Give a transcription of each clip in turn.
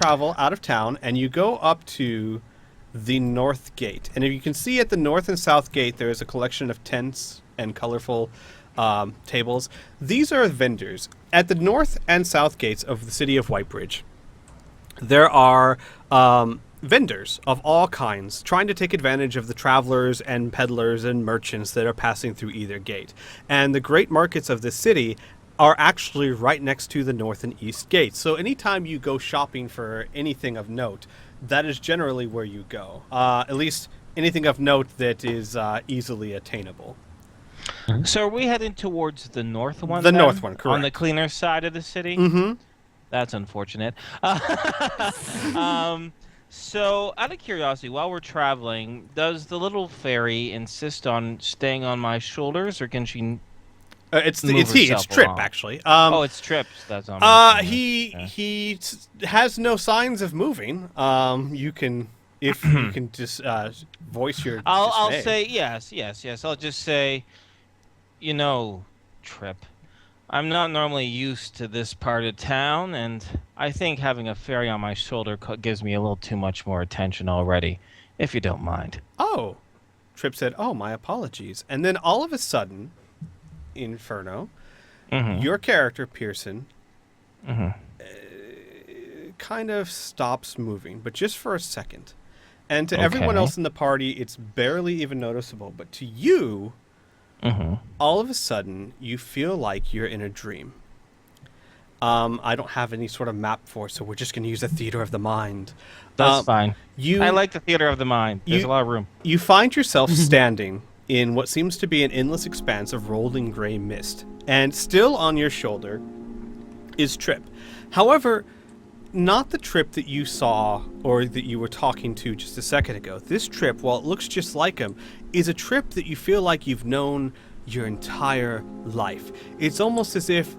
travel out of town, and you go up to the north gate. And if you can see at the north and south gate, there is a collection of tents and colorful tables. These are vendors. At the north and south gates of the city of Whitebridge, there are vendors of all kinds trying to take advantage of the travelers and peddlers and merchants that are passing through either gate. And the great markets of the city are actually right next to the north and east gates. So anytime you go shopping for anything of note, that is generally where you go. At least anything of note that is easily attainable. So are we heading towards the north one? The then? north one, correct. On the cleaner side of the city? Mm-hmm. That's unfortunate. So, out of curiosity, while we're traveling, does the little fairy insist on staying on my shoulders, or can she It's move Trip, herself actually. oh, it's Trips. That's on. He has no signs of moving. You can, if you can just voice your. I'll dismay. say yes. I'll just say, Trip, I'm not normally used to this part of town, and I think having a fairy on my shoulder gives me a little too much more attention already, if you don't mind. Oh, Trip said, "Oh, my apologies." And then all of a sudden, Inferno, your character Pearson, kind of stops moving, but just for a second. And to everyone else in the party, it's barely even noticeable. But to you, all of a sudden, you feel like you're in a dream. I don't have any sort of map for it, so we're just going to use the theater of the mind. That's fine. I like the theater of the mind. There's a lot of room. You find yourself standing in what seems to be an endless expanse of rolling gray mist. And still on your shoulder is Trip. However, not the Trip that you saw or that you were talking to just a second ago. This Trip, while it looks just like him, is a Trip that you feel like you've known your entire life. It's almost as if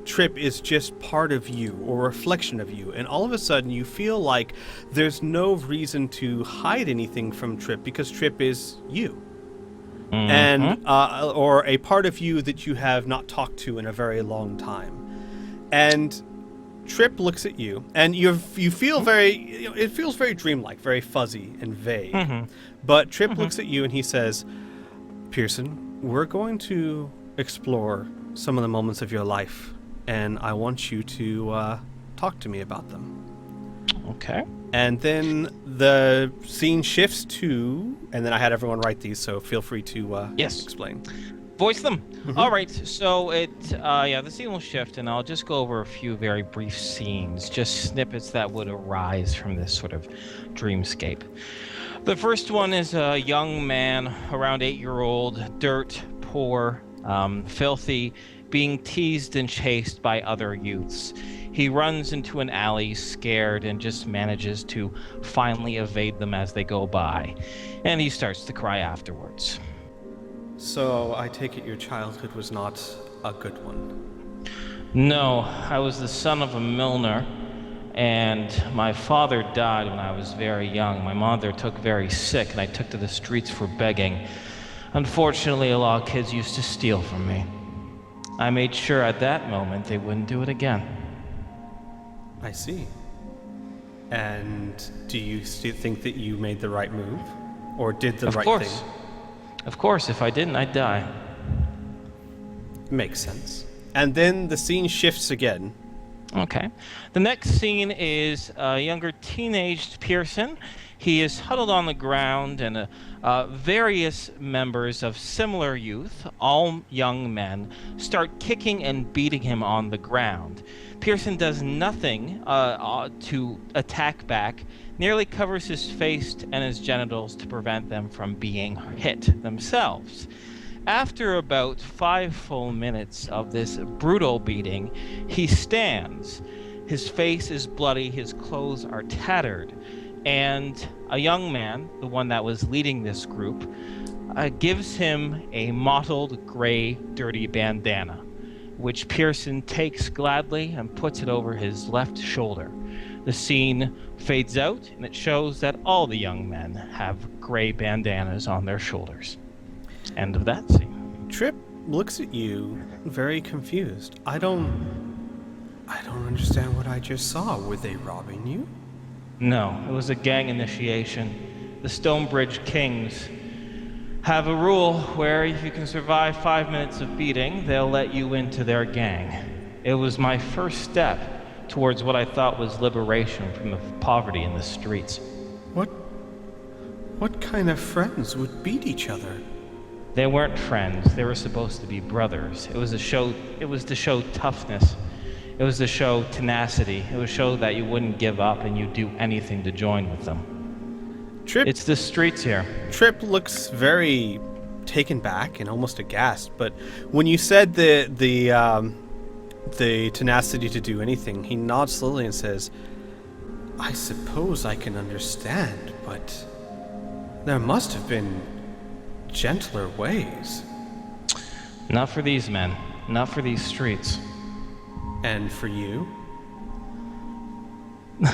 Trip is just part of you or a reflection of you, and all of a sudden you feel like there's no reason to hide anything from Trip because Trip is you. And or a part of you that you have not talked to in a very long time. And Trip looks at you, and you feel it feels very dreamlike, very fuzzy and vague. But Trip looks at you and he says, "Pearson, we're going to explore some of the moments of your life, and I want you to talk to me about them." Okay. And then the scene shifts to, and then I had everyone write these, so feel free to explain. Voice them. All right. So the scene will shift, and I'll just go over a few very brief scenes, just snippets that would arise from this sort of dreamscape. The first one is a young man, around 8-year-old, dirt poor, filthy, being teased and chased by other youths. He runs into an alley, scared, and just manages to finally evade them as they go by. And he starts to cry afterwards. So, I take it your childhood was not a good one? No, I was the son of a milliner, and my father died when I was very young. My mother took very sick, and I took to the streets for begging. Unfortunately, a lot of kids used to steal from me. I made sure at that moment they wouldn't do it again. I see. And do you still think that you made the right move? Or did the right thing? Of course, if I didn't, I'd die. Makes sense. And then the scene shifts again. Okay. The next scene is a younger teenaged Pearson. He is huddled on the ground, and various members of similar youth, all young men, start kicking and beating him on the ground. Pearson does nothing to attack back, nearly covers his face and his genitals to prevent them from being hit themselves. After about 5 full minutes of this brutal beating, he stands. His face is bloody, his clothes are tattered, and a young man, the one that was leading this group, gives him a mottled, gray, dirty bandana, which Pearson takes gladly and puts it over his left shoulder. The scene fades out, and it shows that all the young men have gray bandanas on their shoulders. End of that scene. Trip looks at you very confused. I don't I don't understand what I just saw. Were they robbing you? No, it was a gang initiation. The Stonebridge Kings have a rule where if you can survive 5 minutes of beating, they'll let you into their gang. It was my first step towards what I thought was liberation from the poverty in the streets. What kind of friends would beat each other? They weren't friends. They were supposed to be brothers. It was to show toughness. It was to show tenacity. It was to show that you wouldn't give up and you'd do anything to join with them. Trip. It's the streets here. Trip looks very taken back and almost aghast. But when you said the tenacity to do anything, he nods slowly and says, "I suppose I can understand, but there must have been gentler ways." Not for these men. Not for these streets. And for you?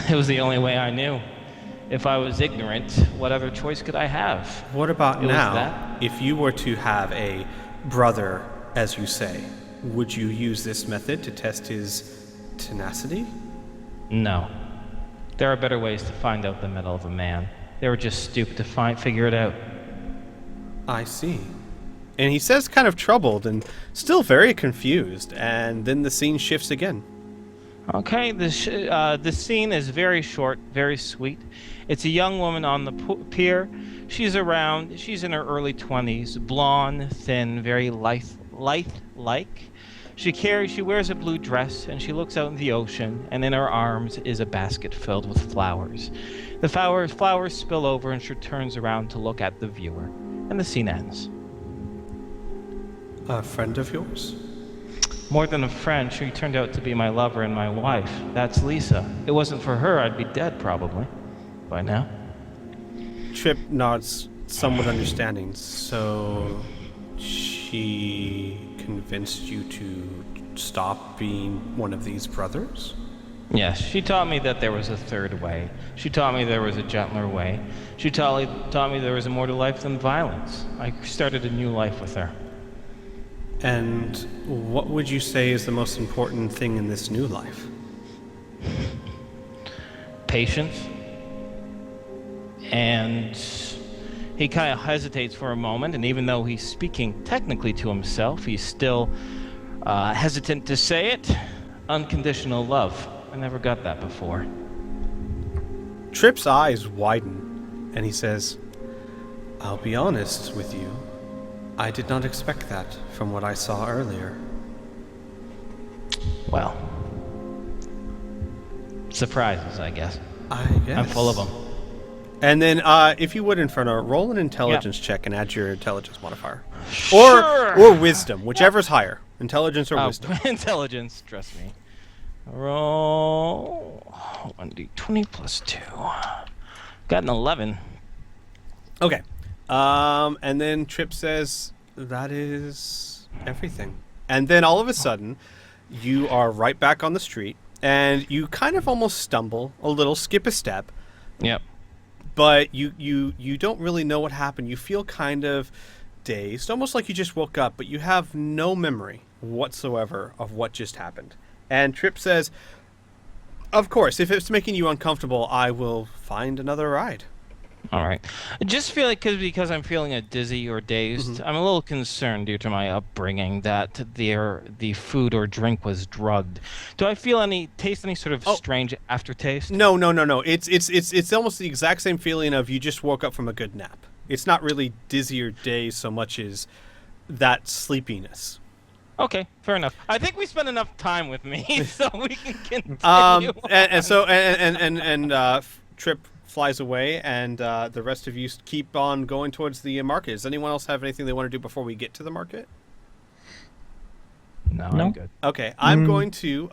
It was the only way I knew. If I was ignorant, what other choice could I have? What about It was now? that. If you were to have a brother, as you say, would you use this method to test his tenacity? No. There are better ways to find out the mettle of a man. They were just stupid to figure it out. I see. And he says kind of troubled and still very confused, and then the scene shifts again. Okay, the scene is very short, very sweet. It's a young woman on the pier. She's in her early 20s, blonde, thin, very lithe-like. She wears a blue dress, and she looks out in the ocean, and in her arms is a basket filled with flowers. The flowers spill over, and she turns around to look at the viewer, and the scene ends. A friend of yours? More than a friend, she turned out to be my lover and my wife. That's Lisa. It wasn't for her, I'd be dead probably by now. Trip nods, somewhat understanding. So she convinced you to stop being one of these brothers? Yes, she taught me that there was a third way. She taught me there was a gentler way. She taught me there was more to life than violence. I started a new life with her. And what would you say is the most important thing in this new life? Patience. And he kind of hesitates for a moment, and even though he's speaking technically to himself, he's still hesitant to say it. Unconditional love. I never got that before. Trip's eyes widen, and he says, "I'll be honest with you. I did not expect that from what I saw earlier." Well, surprises, I guess. I guess. I'm full of them. And then, if you would, Inferno, roll an intelligence check and add your intelligence modifier. Sure. Or wisdom, whichever's higher. Intelligence or wisdom. Intelligence, trust me. Roll 1d20 plus 2. Got an 11. Okay. And then Trip says, "That is everything." And then all of a sudden, you are right back on the street, and you kind of almost stumble a little, skip a step. Yep. But you don't really know what happened. You feel kind of dazed, almost like you just woke up, but you have no memory whatsoever of what just happened. And Trip says, "Of course, if it's making you uncomfortable, I will find another ride." All right. I just feel like because I'm feeling dizzy or dazed, I'm a little concerned due to my upbringing that the food or drink was drugged. Do I taste any sort of strange aftertaste? No. It's almost the exact same feeling of you just woke up from a good nap. It's not really dizzy or dazed so much as that sleepiness. Okay, fair enough. I think we spent enough time with me, so we can continue. Trip flies away, and the rest of you keep on going towards the market. Does anyone else have anything they want to do before we get to the market? No, I'm good. Okay, I'm going to,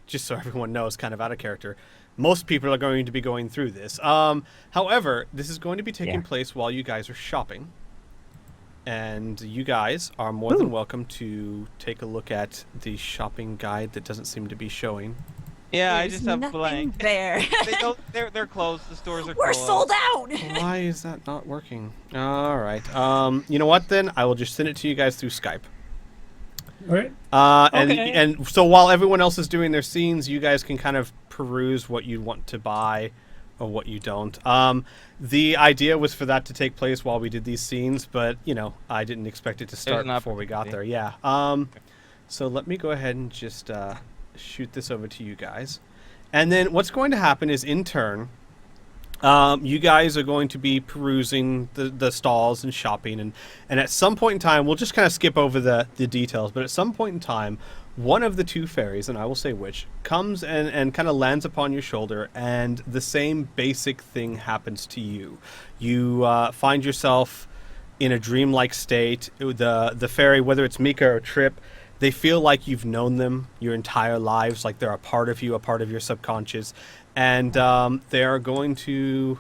just so everyone knows, kind of out of character, most people are going to be going through this. However, this is going to be taking place while you guys are shopping. And you guys are more than welcome to take a look at the shopping guide that doesn't seem to be showing. Yeah, There's I just have nothing blank. there. They're closed. The stores are We're closed. sold out. Why is that not working? All right. You know what, then? I will just send it to you guys through Skype. Right. Okay. And so while everyone else is doing their scenes, you guys can kind of peruse what you want to buy or what you don't. The idea was for that to take place while we did these scenes, but I didn't expect it to start an before we got there. opportunity. Yeah. So let me go ahead and just shoot this over to you guys, and then what's going to happen is in turn. You guys are going to be perusing the stalls and shopping, and at some point in time, we'll just kind of skip over the details, but at some point in time, one of the two fairies, and I will say which, comes and kind of lands upon your shoulder, and the same basic thing happens to you. You find yourself in a dreamlike state. The fairy, whether it's Mika or Trip, they feel like you've known them your entire lives, like they're a part of you, a part of your subconscious. And they are going to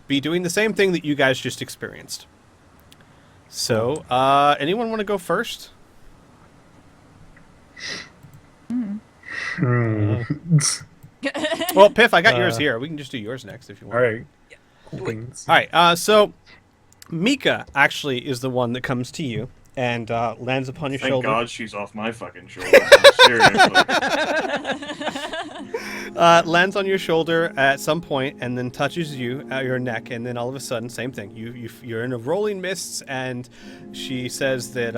be doing the same thing that you guys just experienced. So, anyone want to go first? Well, Piff, I got yours here. We can just do yours next if you want. All right. Cool beans. All right. So, Mika actually is the one that comes to you and lands upon your Thank shoulder. God she's off my fucking shoulder. Seriously. Lands on your shoulder at some point and then touches you at your neck, and then all of a sudden, same thing. You're in a rolling mists, and she says that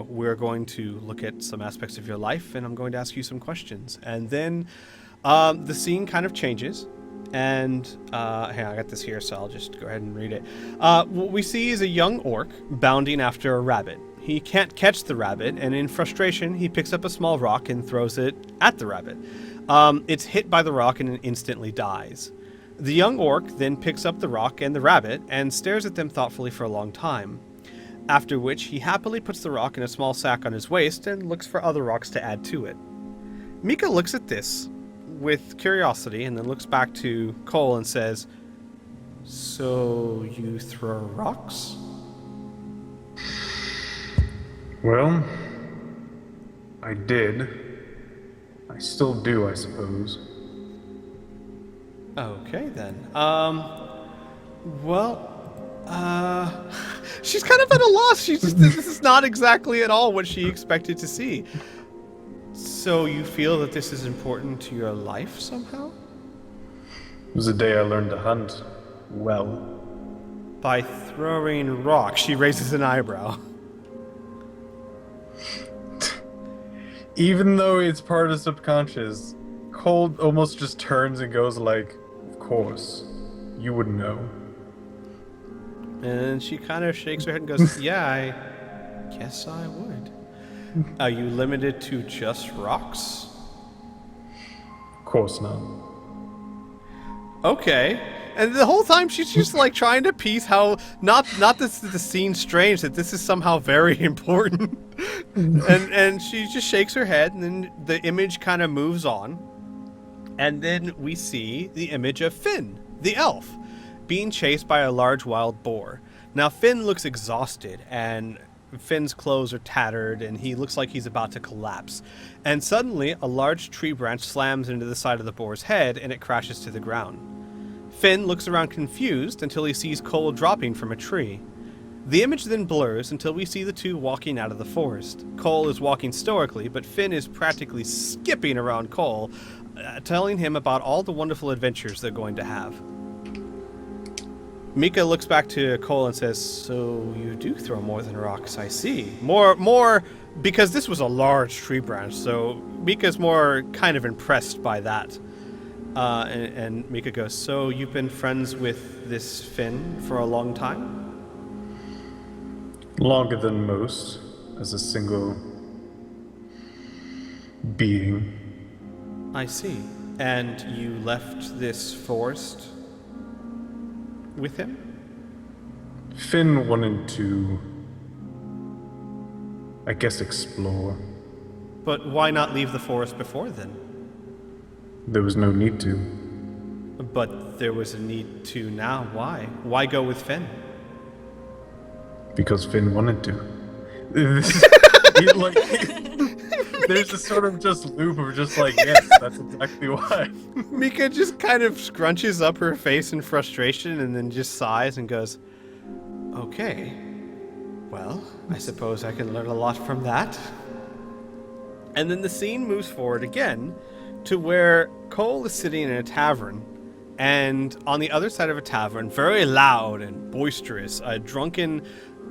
we're going to look at some aspects of your life, and I'm going to ask you some questions, and then the scene kind of changes. And hey, I got this here, so I'll just go ahead and read it. What we see is a young orc bounding after a rabbit. He can't catch the rabbit, and in frustration, he picks up a small rock and throws it at the rabbit. It's hit by the rock and it instantly dies. The young orc then picks up the rock and the rabbit and stares at them thoughtfully for a long time. After which, he happily puts the rock in a small sack on his waist and looks for other rocks to add to it. Mika looks at this with curiosity and then looks back to Cole and says, "So you throw rocks?" Well, I did. I still do, I suppose. Okay then. She's kind of at a loss. This is not exactly at all what she expected to see. So you feel that this is important to your life somehow? It was the day I learned to hunt well. By throwing rocks. She raises an eyebrow. Even though it's part of subconscious, Cole almost just turns and goes like, "Of course, you would know." And she kind of shakes her head and goes, "Yeah, I guess I would. Are you limited to just rocks?" Of course not. Okay. And the whole time she's just like trying to piece how not this the scene strange, that this is somehow very important. and she just shakes her head, and then the image kind of moves on. And then we see the image of Finn, the elf, being chased by a large wild boar. Now Finn looks exhausted, and Finn's clothes are tattered, and he looks like he's about to collapse. And suddenly a large tree branch slams into the side of the boar's head, and it crashes to the ground. Finn looks around confused until he sees Cole dropping from a tree. The image then blurs until we see the two walking out of the forest. Cole is walking stoically, but Finn is practically skipping around Cole, telling him about all the wonderful adventures they're going to have. Mika looks back to Cole and says, "So you do throw more than rocks, I see. More, because this was a large tree branch, so Mika's more kind of impressed by that." And Mika goes, "So you've been friends with this Finn for a long time?" Longer than most, as a single being. "I see. And you left this forest with him?" Finn wanted to, I guess, explore. "But why not leave the forest before then?" There was no need to. "But there was a need to now. Why? Why go with Finn?" Because Finn wanted to. There's a sort of just loop of just like, yes, that's exactly why. Mika just kind of scrunches up her face in frustration and then just sighs and goes, "Okay. Well, I suppose I can learn a lot from that. And then the scene moves forward again to where Cole is sitting in a tavern, and on the other side of a tavern, very loud and boisterous, a drunken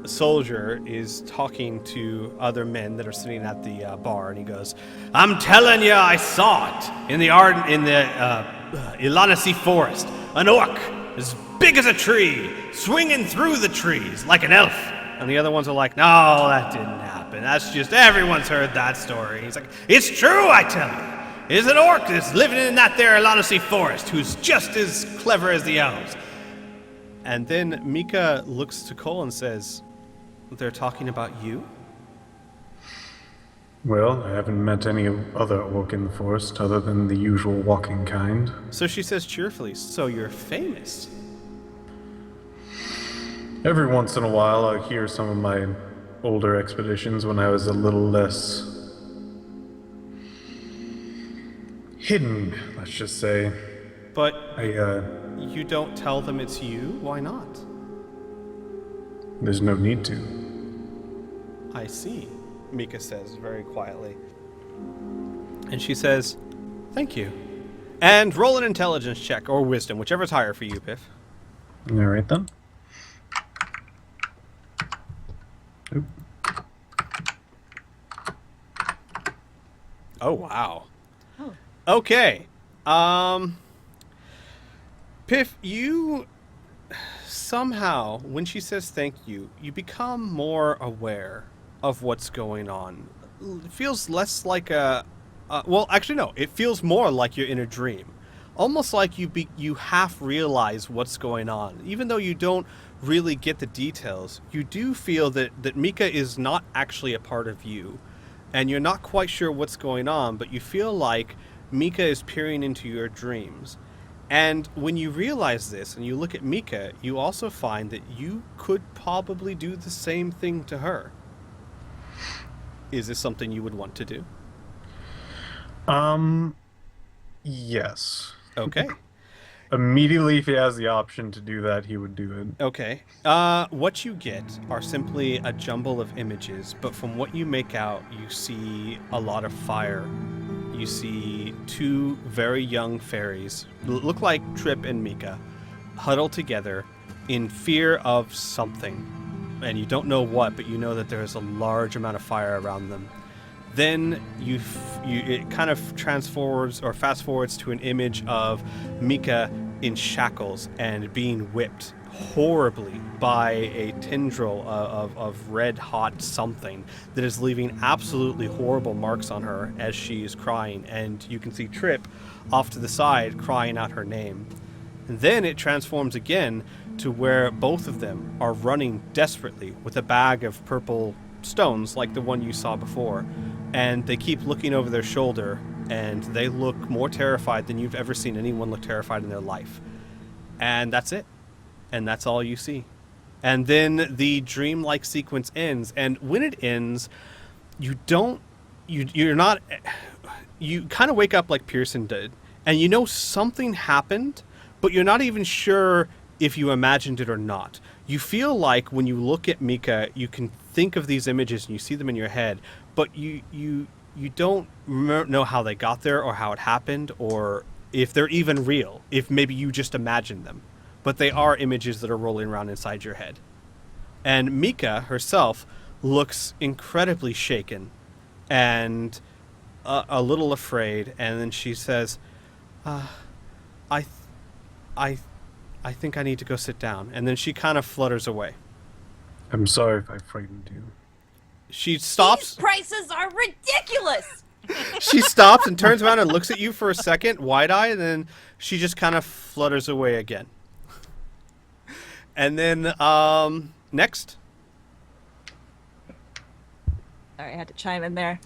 soldier is talking to other men that are sitting at the bar, and he goes, "I'm telling you, I saw it in the Ilanasi forest. An orc as big as a tree, swinging through the trees like an elf." And the other ones are like, "No, that didn't happen. That's just, everyone's heard that story." He's like, "It's true, I tell you. There's an orc that's living in that there Ilanasi forest who's just as clever as the elves." And then Mika looks to Cole and says, "They're talking about you?" Well, I haven't met any other orc in the forest other than the usual walking kind. So she says cheerfully, "So you're famous." Every once in a while, I hear some of my older expeditions when I was a little less hidden, let's just say. But I, you don't tell them it's you? Why not? There's no need to. "I see," Mika says very quietly. And she says, "Thank you. And roll an intelligence check, or wisdom, whichever's higher for you, Piff." Alright then. Oop. Oh, wow. Oh. Okay. Piff, you somehow, when she says thank you, you become more aware of what's going on. It feels less like well, actually, no. It feels more like you're in a dream. Almost like you half realize what's going on. Even though you don't really get the details, you do feel that Mika is not actually a part of you. And you're not quite sure what's going on, but you feel like Mika is peering into your dreams. And when you realize this and you look at Mika, you also find that you could probably do the same thing to her. Is this something you would want to do? Yes. Okay. Immediately, if he has the option to do that, he would do it. Okay. What you get are simply a jumble of images, but from what you make out, you see a lot of fire. You see two very young fairies, look like Trip and Mika, huddled together in fear of something. And you don't know what, but you know that there is a large amount of fire around them. Then it kind of transforms or fast forwards to an image of Mika in shackles and being whipped horribly by a tendril of red hot something that is leaving absolutely horrible marks on her as she is crying. And you can see Trip off to the side crying out her name. And then it transforms again to where both of them are running desperately with a bag of purple stones like the one you saw before. And they keep looking over their shoulder, and they look more terrified than you've ever seen anyone look terrified in their life. And that's it. And that's all you see. And then the dreamlike sequence ends, and when it ends, you kind of wake up like Pearson did, and you know something happened, but you're not even sure if you imagined it or not. You feel like when you look at Mika, you can think of these images and you see them in your head, but you don't know how they got there or how it happened or if they're even real, if maybe you just imagined them. But they are images that are rolling around inside your head. And Mika herself looks incredibly shaken and a little afraid, and then she says, I think I need to go sit down. And then she kind of flutters away. I'm sorry if I frightened you. She stops. These prices are ridiculous! She stops and turns around and looks at you for a second, wide-eyed, and then she just kind of flutters away again. And then, next. Sorry, I had to chime in there.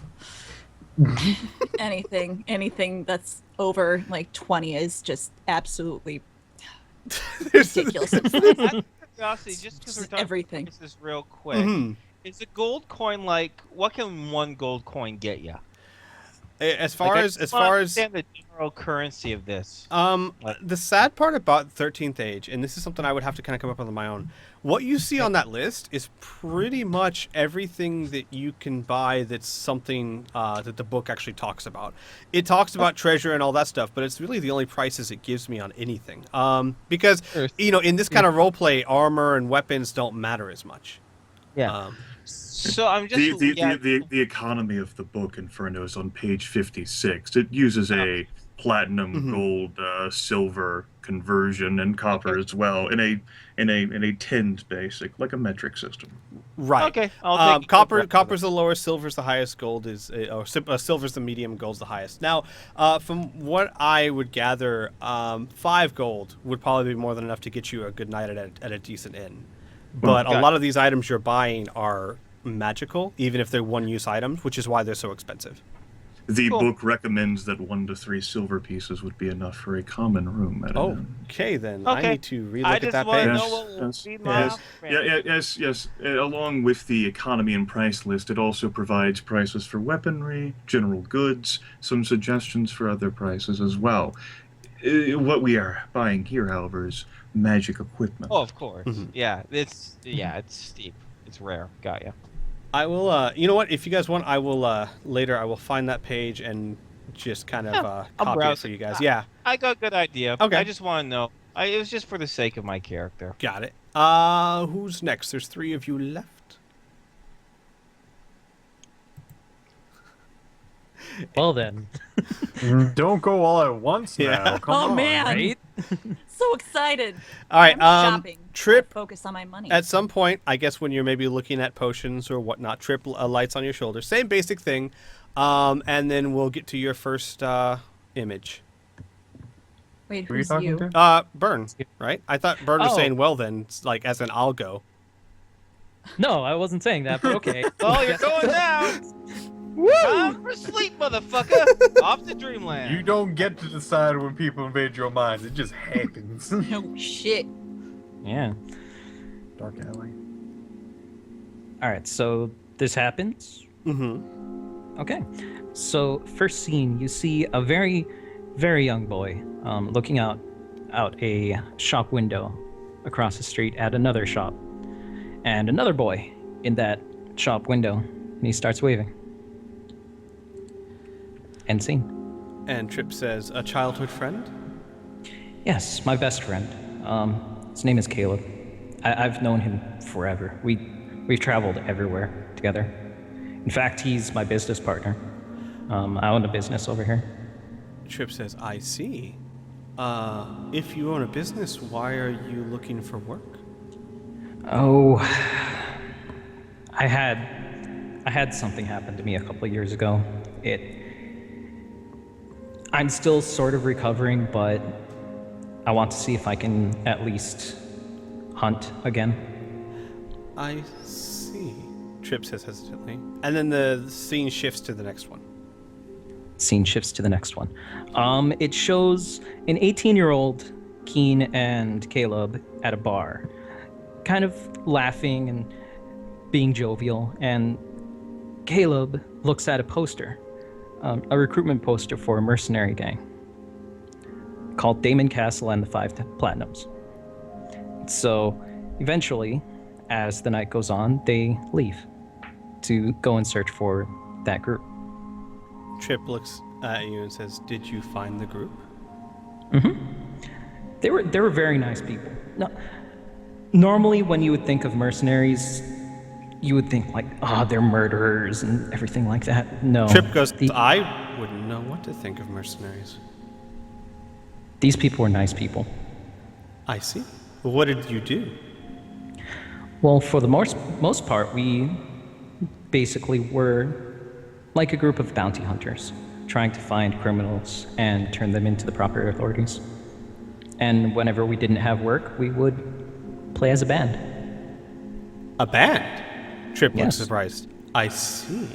Anything that's over like 20 is just absolutely ridiculous. Curiosity, just because we're talking everything. about this real quick. Is a gold coin like, what can one gold coin get you? As far I as just wanna understand the general currency of this. Like- the sad part about 13th Age, and this is something I would have to kind of come up with on my own, what you see on that list is pretty much everything that you can buy that's something that the book actually talks about. It talks about treasure and all that stuff, but it's really the only prices it gives me on anything. Because, in this kind of roleplay, armor and weapons don't matter as much. Yeah. So I'm just The economy of the book Inferno is on page 56. It uses a platinum, gold, silver conversion and copper as well in a tinned basic, like a metric system. Right. Okay. I'll take Copper's the lowest, silver's the highest, gold is silver's the medium, gold's the highest. Now, from what I would gather, 5 gold would probably be more than enough to get you a good night at a decent inn. But a lot of these items you're buying are magical, even if they're one-use items, which is why they're so expensive. The book recommends that 1 to 3 silver pieces would be enough for a common room. Okay, then. Okay. I need to relook at that page. I just want to know what will be my Yes. Along with the economy and price list, it also provides prices for weaponry, general goods, some suggestions for other prices as well. What we are buying here, however, is magic equipment. Oh, of course. Yeah, it's steep. It's rare. Got ya. I will, you know what? If you guys want, I will, later, I will find that page and just kind of I'll copy browse it for it. you guys. Yeah. I got a good idea. Okay. I just want to know. It was just for the sake of my character. Got it. Who's next? There's 3 of you left. Well then. Don't go all at once now. Come on. man. Right? So excited. All right, I'm shopping. Trip, Focus on my money. at some point, I guess when you're maybe looking at potions or whatnot, Trip lights on your shoulder. Same basic thing. And then we'll get to your first image. Wait, Who are you who's talking you? to? Burn, right? I thought Burn was Oh. saying, well then, like as in I'll go. No, I wasn't saying that, but okay. Oh, you're going now. Time for sleep, motherfucker. Off to dreamland. You don't get to decide when people invade your minds. It just happens. No shit. Yeah. Dark alley. All right, so this happens. Mm-hmm. Okay. So first scene, you see a very, very young boy looking out a shop window across the street at another shop, and another boy in that shop window, and he starts waving. End scene. And Trip says, a childhood friend? Yes, my best friend. His name is Caleb. I've known him forever. We've traveled everywhere together. In fact, he's my business partner. I own a business over here. Trip says, I see. If you own a business, why are you looking for work? Oh, I had something happen to me a couple of years ago. I'm still sort of recovering, but I want to see if I can at least hunt again. I see. Trip says hesitantly. And then the scene shifts to the next one. Scene shifts to the next one. It shows an 18-year-old Kean and Caleb at a bar, kind of laughing and being jovial, and Caleb looks at a poster, a recruitment poster for a mercenary gang called Damon Castle and the 5 Platinums. So eventually, as the night goes on, they leave to go and search for that group. Trip looks at you and says, did you find the group? They were very nice people. No, normally, when you would think of mercenaries, you would think like, they're murderers and everything like that. No. Trip goes, I wouldn't know what to think of mercenaries. These people were nice people. I see. What did you do? Well, for the most part, we basically were like a group of bounty hunters, trying to find criminals and turn them into the proper authorities. And whenever we didn't have work, we would play as a band. A band? Trip looks Yes. surprised. I see.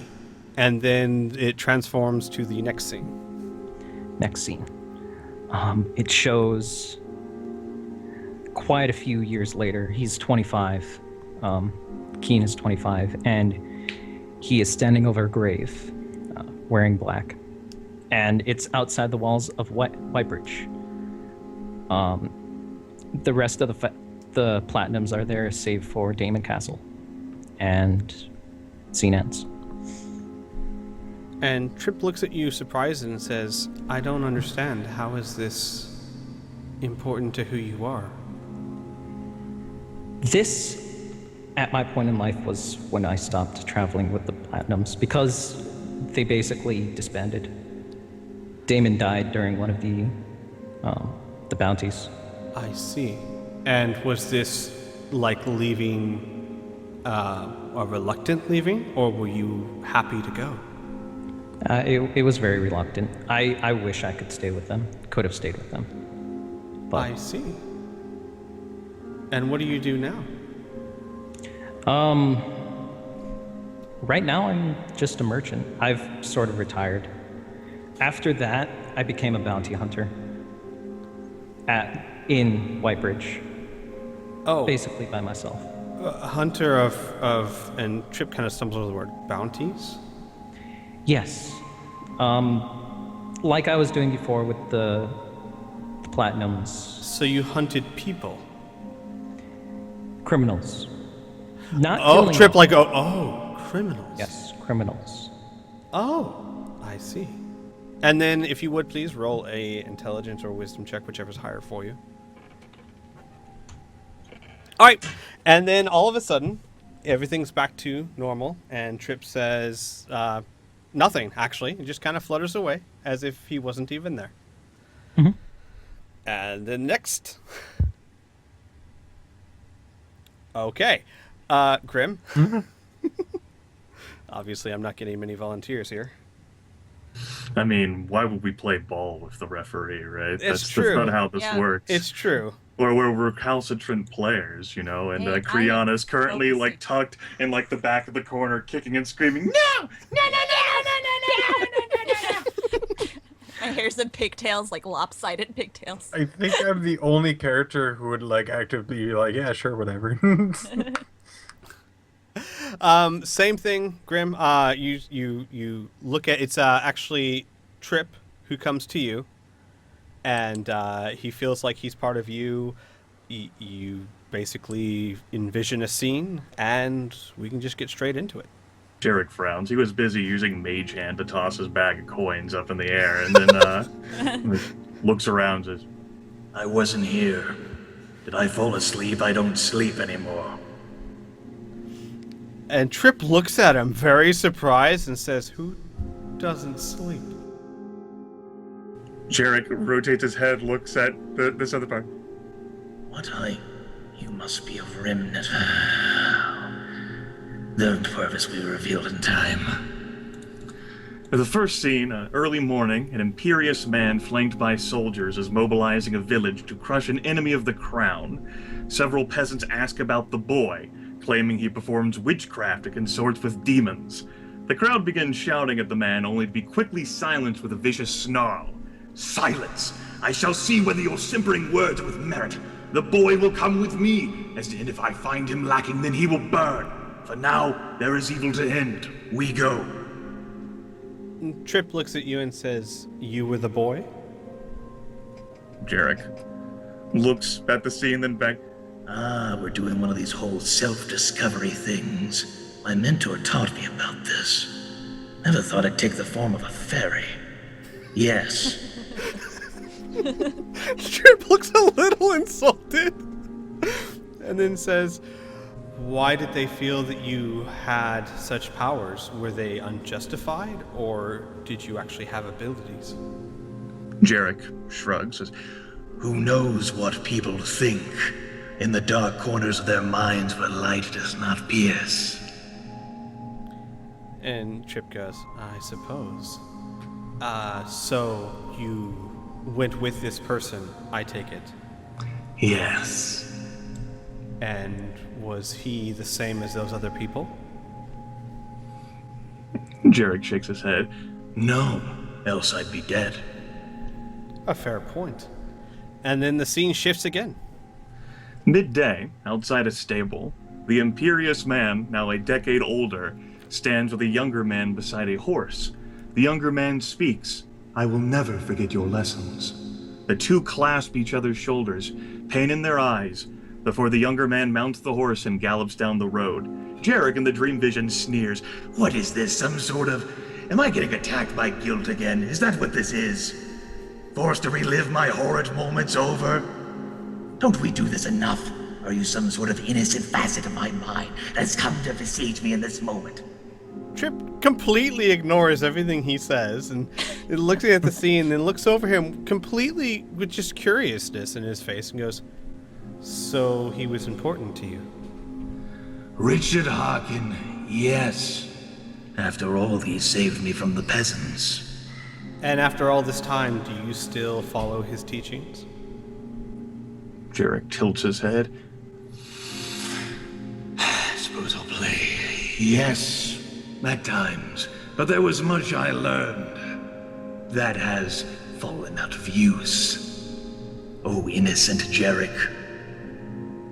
And then it transforms to the next scene. Next scene. It shows quite a few years later. He's 25. Kean is 25, and he is standing over a grave, wearing black. and it's outside the walls of Whitebridge. The rest of the platinums are there, save for Damon Castle, and scene ends. And Trip looks at you surprised and says, I don't understand. How is this important to who you are? This, at my point in life, was when I stopped traveling with the Platinums, because they basically disbanded. Damon died during one of the bounties. I see. And was this like leaving, a reluctant leaving, or were you happy to go? It was very reluctant. I wish I could stay with them. Could have stayed with them. But I see. And what do you do now? Right now I'm just a merchant. I've sort of retired. After that, I became a bounty hunter in Whitebridge. Oh, Basically by myself. a hunter of, and Trip kind of stumbles over the word, bounties? Yes. Like I was doing before with the Platinums. So you hunted people? Criminals. Not Oh, killing Trip them. like, criminals. Yes, criminals. Oh, I see. And then, if you would please roll a intelligence or wisdom check, whichever's higher for you. All right, and then all of a sudden, everything's back to normal, and Trip says nothing. Actually, he just kind of flutters away as if he wasn't even there. Mhm. And then next, okay, Grim. Obviously, I'm not getting many volunteers here. I mean, why would we play ball with the referee, right? It's true. That's not how this Yeah. works. It's true. Or we're recalcitrant players, you know, and Hey, Criana is currently focusing. like tucked in like the back of the corner, kicking and screaming, "No! My hair's in pigtails, like lopsided pigtails. I think I'm the only character who would like actively be like, yeah, sure, whatever. Same thing, Grim. You look at it's actually Trip who comes to you, and he feels like he's part of you. You basically envision a scene, and we can just get straight into it. Jerick frowns. He was busy using Mage Hand to toss his bag of coins up in the air, and then looks around and says, I wasn't here. Did I fall asleep? I don't sleep anymore. And Trip looks at him very surprised and says, "Who doesn't sleep?" Jerick rotates his head, looks at this other part. You must be of remnant. The purpose we revealed in time. For the first scene, early morning, an imperious man flanked by soldiers is mobilizing a village to crush an enemy of the crown. Several peasants ask about the boy, claiming he performs witchcraft and consorts with demons. The crowd begins shouting at the man, only to be quickly silenced with a vicious snarl. Silence! I shall see whether your simpering words are with merit. The boy will come with me, and if I find him lacking, then he will burn. For now, there is evil to end. We go. And Trip looks at you and says, "You were the boy?" Jerick looks at the scene, then back. We're doing one of these whole self-discovery things. My mentor taught me about this. Never thought it'd take the form of a fairy. Yes. Trip looks a little insulted and then says, "Why did they feel that you had such powers? Were they unjustified, or did you actually have abilities?" Jerick shrugs, says, Who knows what people think in the dark corners of their minds where light does not pierce? And Trip goes, "I suppose. So you went with this person, I take it. Yes. And was he the same as those other people?" Jerick shakes his head. No, else I'd be dead. A fair point. And then the scene shifts again. Midday, outside a stable, the imperious man, now a decade older, stands with a younger man beside a horse. The younger man speaks. I will never forget your lessons. The two clasp each other's shoulders, pain in their eyes, before the younger man mounts the horse and gallops down the road. Jerick in the dream vision sneers. What is this, some sort of... Am I getting attacked by guilt again? Is that what this is? Forced to relive my horrid moments over? Don't we do this enough? Are you some sort of innocent facet of my mind that's come to besiege me in this moment? Trip completely ignores everything he says and looks at the scene and looks over him completely with just curiousness in his face and goes, "So he was important to you?" Richard Harkin, yes. After all, he saved me from the peasants. And after all this time, do you still follow his teachings? Jerick tilts his head. I suppose I'll play. Yes, at times. But there was much I learned that has fallen out of use. Oh, innocent Jerick,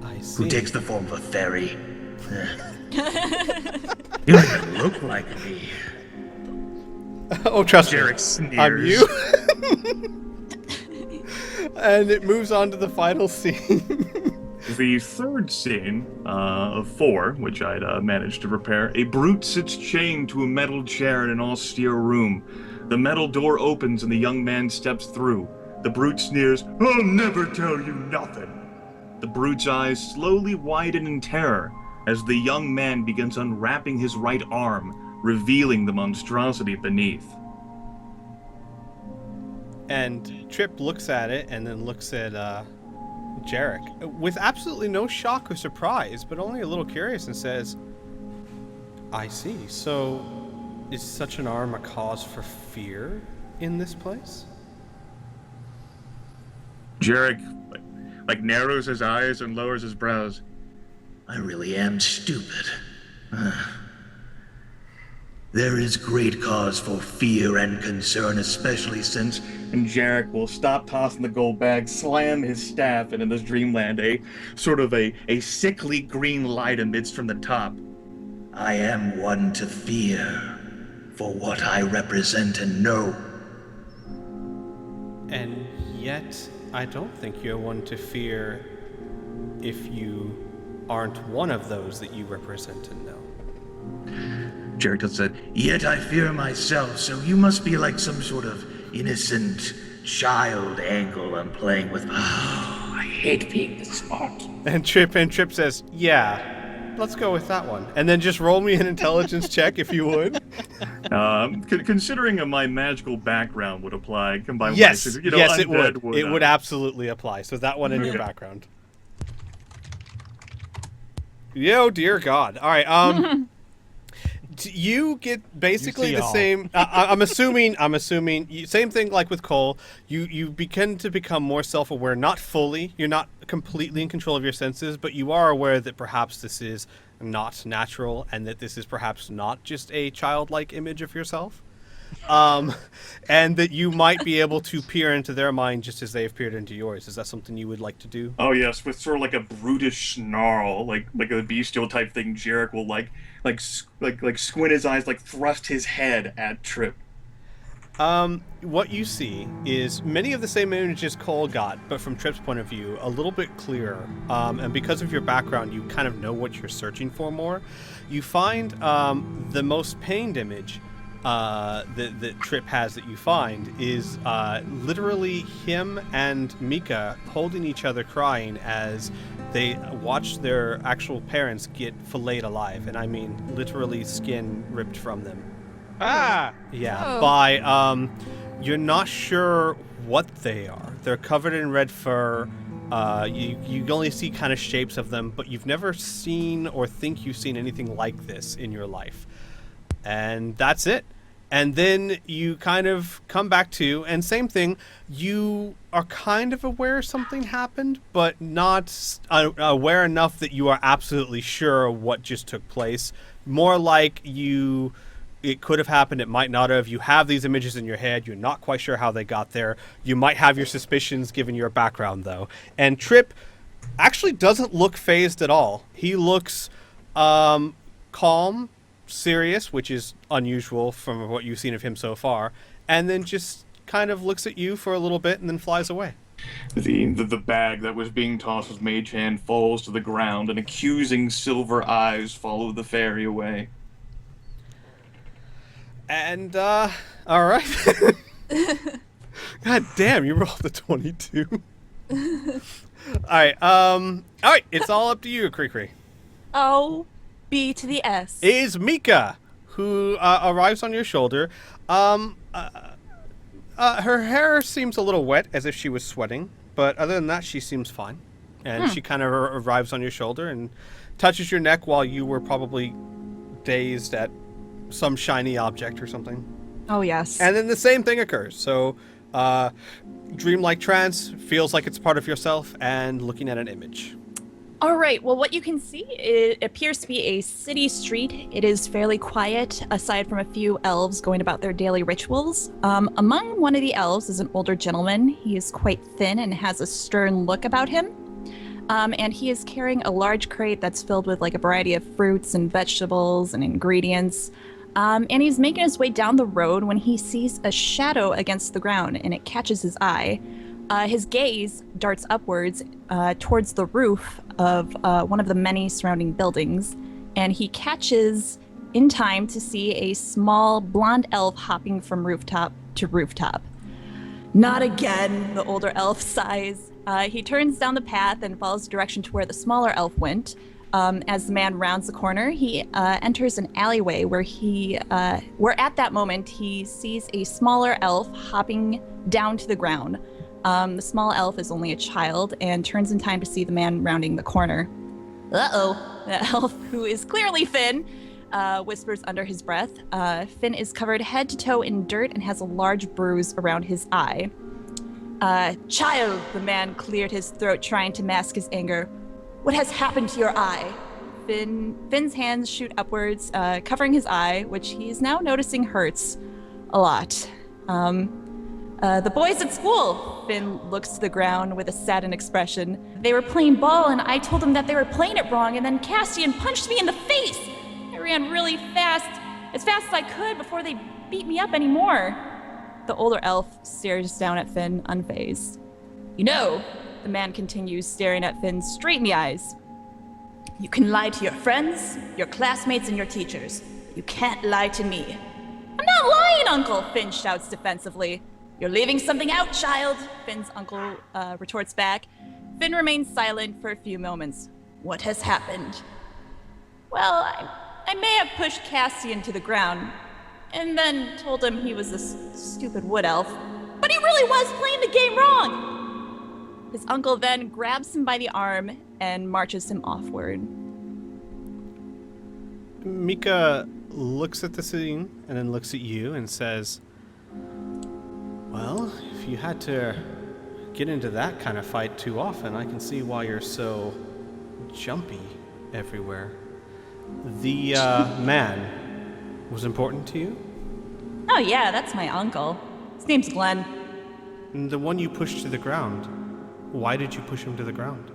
I see. who takes the form of a fairy. You don't even look like me. Oh, trust me. Jerick sneers. I'm you. And it moves on to the final scene. The third scene of 4, which I'd managed to prepare, a brute sits chained to a metal chair in an austere room. The metal door opens and the young man steps through. The brute sneers, "I'll never tell you nothing." The brute's eyes slowly widen in terror as the young man begins unwrapping his right arm, revealing the monstrosity beneath. And Trip looks at it and then looks at Jerick with absolutely no shock or surprise, but only a little curious, and says, "I see. So is such an arm a cause for fear in this place?" Jerick like narrows his eyes and lowers his brows. I really am stupid. There is great cause for fear and concern, especially since... And Jerick will stop tossing the gold bag, slam his staff, and in this dreamland, a sort of a sickly green light emits from the top. I am one to fear for what I represent and know. And yet, I don't think you're one to fear if you aren't one of those that you represent and know. Jerick just said, Yet I fear myself, so you must be like some sort of innocent child angle I'm playing with. Oh, I hate being this smart. And Trip says, "Yeah, let's go with that one." And then just roll me an intelligence check if you would. Considering my magical background would apply, combined Yes, with yes, it undead would. It would absolutely apply. So that one in your background. Yo, dear God. All right. You get basically the same. I'm assuming. Same thing like with Cole. You begin to become more self-aware. Not fully. You're not completely in control of your senses, but you are aware that perhaps this is not natural, and that this is perhaps not just a childlike image of yourself. And that you might be able to peer into their mind just as they've peered into yours. Is that something you would like to do? Oh yes, with sort of like a brutish snarl, like a bestial type thing. Jerick will like squint his eyes, like thrust his head at Trip. What you see is many of the same images Cole got, but from Trip's point of view, a little bit clearer. And because of your background, you kind of know what you're searching for more. You find the most pained image that Trip has that you find is literally him and Mika holding each other crying as they watch their actual parents get filleted alive. And I mean literally skin ripped from them. Ah! Yeah, Oh. by you're not sure what they are. They're covered in red fur. You only see kind of shapes of them, but you've never seen or think you've seen anything like this in your life. And that's it. And then you kind of come back to, and same thing, you are kind of aware something happened, but not aware enough that you are absolutely sure what just took place. More like it could have happened, it might not have. You have these images in your head, you're not quite sure how they got there. You might have your suspicions given your background, though. And Trip actually doesn't look phased at all. He looks calm, serious, which is unusual from what you've seen of him so far, and then just kind of looks at you for a little bit and then flies away. The bag that was being tossed with Mage Hand falls to the ground, and accusing silver eyes follow the fairy away. And, all right. God damn, you rolled a 22. All right, it's all up to you, Cree. O, B to the S. Is Mika, who arrives on your shoulder. Her hair seems a little wet, as if she was sweating, but other than that, she seems fine. And she kind of arrives on your shoulder and touches your neck while you were probably dazed at some shiny object or something. Oh, yes. And then the same thing occurs. So, dreamlike trance, feels like it's part of yourself, and looking at an image. All right, well, what you can see, it appears to be a city street. It is fairly quiet, aside from a few elves going about their daily rituals. Among one of the elves is an older gentleman. He is quite thin and has a stern look about him. And he is carrying a large crate that's filled with like a variety of fruits and vegetables and ingredients. And he's making his way down the road when he sees a shadow against the ground, and it catches his eye. His gaze darts upwards towards the roof of one of the many surrounding buildings, and he catches in time to see a small blonde elf hopping from rooftop to rooftop. Not again, the older elf sighs. He turns down the path and follows the direction to where the smaller elf went. As the man rounds the corner, he enters an alleyway where at that moment he sees a smaller elf hopping down to the ground. The small elf is only a child and turns in time to see the man rounding the corner. Uh-oh, the elf, who is clearly Finn, whispers under his breath. Finn is covered head to toe in dirt and has a large bruise around his eye. Child, the man cleared his throat, trying to mask his anger. What has happened to your eye? Finn's hands shoot upwards, covering his eye, which he's now noticing hurts a lot. The boys at school. Finn looks to the ground with a saddened expression. They were playing ball, and I told them that they were playing it wrong, and then Cassian punched me in the face. I ran really fast as I could before they beat me up anymore. The older elf stares down at Finn, unfazed. You know, the man continues, staring at Finn straight in the eyes. You can lie to your friends, your classmates, and your teachers. You can't lie to me. I'm not lying, Uncle, Finn shouts defensively. You're leaving something out, child, Finn's uncle retorts back. Finn remains silent for a few moments. What has happened? Well, I may have pushed Cassian to the ground, and then told him he was a stupid wood elf, but he really was playing the game wrong! His uncle then grabs him by the arm and marches him offward. Mika looks at the scene and then looks at you and says, well, if you had to get into that kind of fight too often, I can see why you're so jumpy everywhere. The man was important to you? Oh yeah, that's my uncle. His name's Glenn. And the one you pushed to the ground, why did you push him to the ground?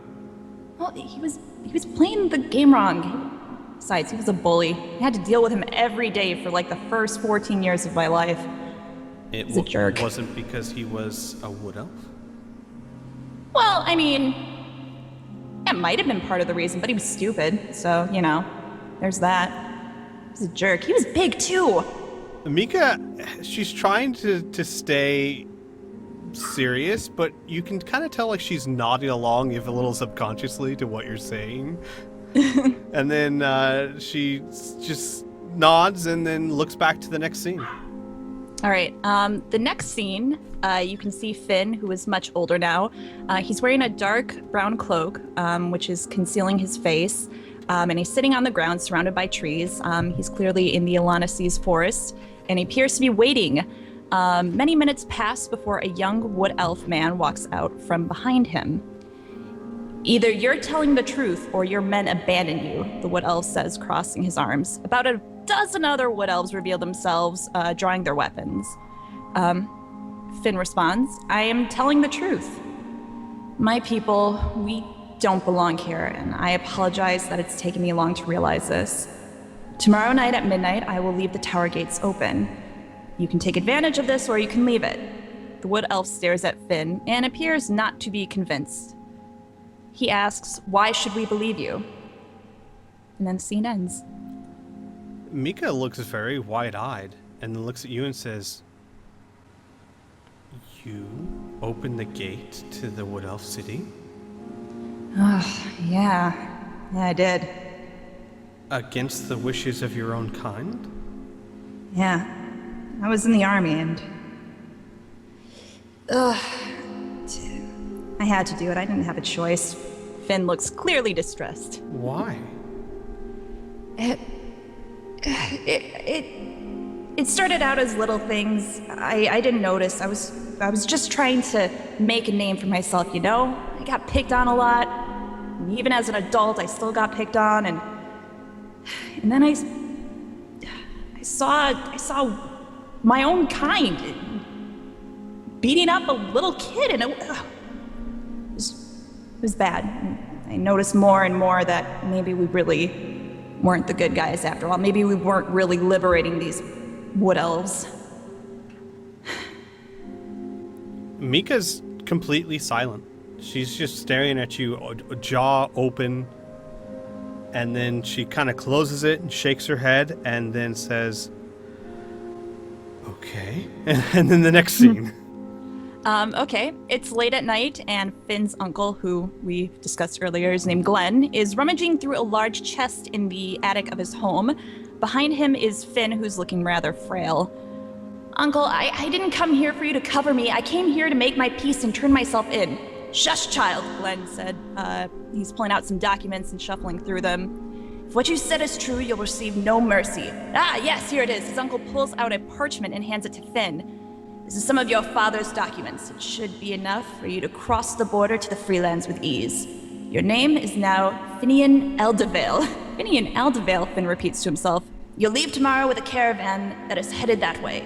Well, he was playing the game wrong. Besides, he was a bully. I had to deal with him every day for like the first 14 years of my life. He's a jerk. It wasn't because he was a wood elf? Well, I mean, that might have been part of the reason, but he was stupid, so, you know, there's that. He's a jerk. He was big, too. Mika, she's trying to stay serious, but you can kind of tell like she's nodding along, if a little subconsciously, to what you're saying. And then she just nods and then looks back to the next scene. All right. The next scene, you can see Finn, who is much older now. He's wearing a dark brown cloak, which is concealing his face, and he's sitting on the ground surrounded by trees. He's clearly in the Alana Seas forest, and he appears to be waiting. Many minutes pass before a young wood elf man walks out from behind him. Either you're telling the truth or your men abandon you, the wood elf says, crossing his arms. About a dozen other wood elves reveal themselves, drawing their weapons. Finn responds, I am telling the truth. My people, we don't belong here, and I apologize that it's taken me long to realize this. Tomorrow night at midnight, I will leave the tower gates open. You can take advantage of this or you can leave it. The wood elf stares at Finn and appears not to be convinced. He asks, "Why should we believe you?" And then the scene ends. Mika looks very wide-eyed and then looks at you and says, "You opened the gate to the Wood Elf City?" Oh, yeah, I did. Against the wishes of your own kind? Yeah, I was in the army and... I had to do it. I didn't have a choice. Finn looks clearly distressed. Why? It started out as little things. I didn't notice. I was just trying to make a name for myself, you know? I got picked on a lot. And even as an adult, I still got picked on, and then I saw my own kind beating up a little kid, and it was bad. And I noticed more and more that maybe we really weren't the good guys after all. Maybe we weren't really liberating these wood elves. Mika's completely silent. She's just staring at you, jaw open, and then she kind of closes it and shakes her head and then says, "Okay." And then the next scene. Okay, it's late at night, and Finn's uncle, who we discussed earlier, is named Glenn, is rummaging through a large chest in the attic of his home. Behind him is Finn, who's looking rather frail. "Uncle, I didn't come here for you to cover me. I came here to make my peace and turn myself in." "Shush, child," Glenn said. He's pulling out some documents and shuffling through them. "If what you said is true, you'll receive no mercy." "Ah, yes, here it is." His uncle pulls out a parchment and hands it to Finn. "This is some of your father's documents. It should be enough for you to cross the border to the Freelands with ease. Your name is now Finian Eldavale." Finian Eldavale, Finn repeats to himself. "You'll leave tomorrow with a caravan that is headed that way.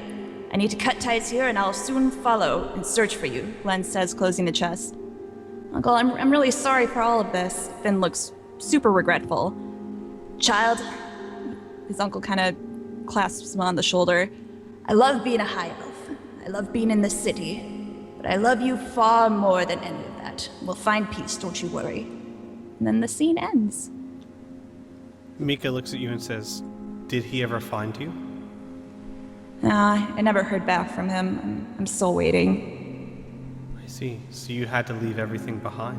I need to cut ties here, and I'll soon follow and search for you," Glenn says, closing the chest. "Uncle, I'm really sorry for all of this." Finn looks super regretful. "Child," his uncle kind of clasps him on the shoulder, "I love being a high elf. I love being in the city. But I love you far more than any of that. We'll find peace, don't you worry." And then the scene ends. Mika looks at you and says, "Did he ever find you?" I never heard back from him. I'm still waiting. I see. So you had to leave everything behind.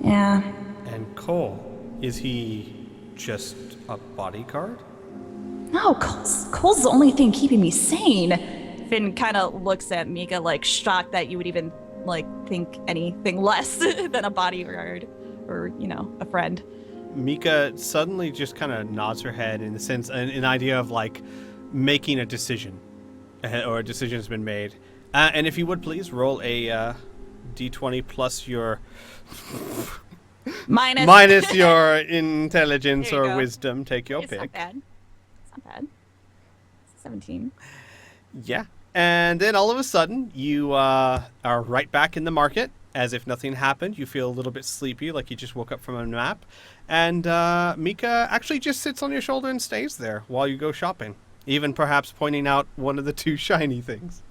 Yeah. And Cole, is he just a bodyguard? No, Cole's the only thing keeping me sane. Finn kind of looks at Mika, like, shocked that you would even, like, think anything less than a bodyguard or, you know, a friend. Mika suddenly just kind of nods her head in the sense, an idea of, like, making a decision, or a decision has been made. And if you would please roll a d20 plus your minus your intelligence or go. wisdom. Take your It's pick. not bad. It's not bad. 17. Yeah. And then all of a sudden, you are right back in the market, as if nothing happened. You feel a little bit sleepy, like you just woke up from a nap. And Mika actually just sits on your shoulder and stays there while you go shopping, even perhaps pointing out one of the two shiny things.